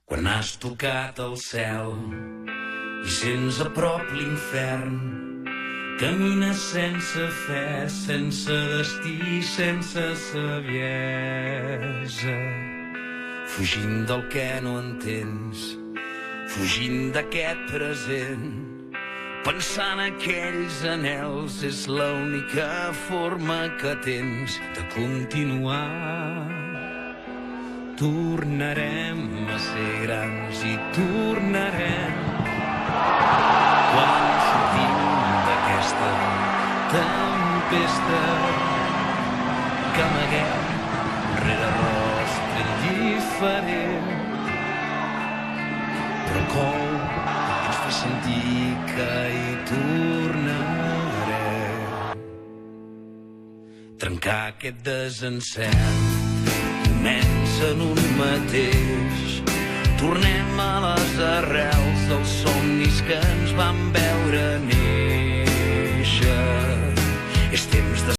Quan has tocat el cel i sents a prop l'infern, camines sense fe, sense destí, sense saviesa, fugint del que no entens, fugint d'aquest present, pensant aquells anhels és l'única forma que tens de continuar. Tornarem a ser grans i tornarem quan sortim d'aquesta tempesta que amaguem rere rostre indiferent, però el cor ens fa sentir que hi tornarem. Trencar aquest desencert comença en un mateix, tornem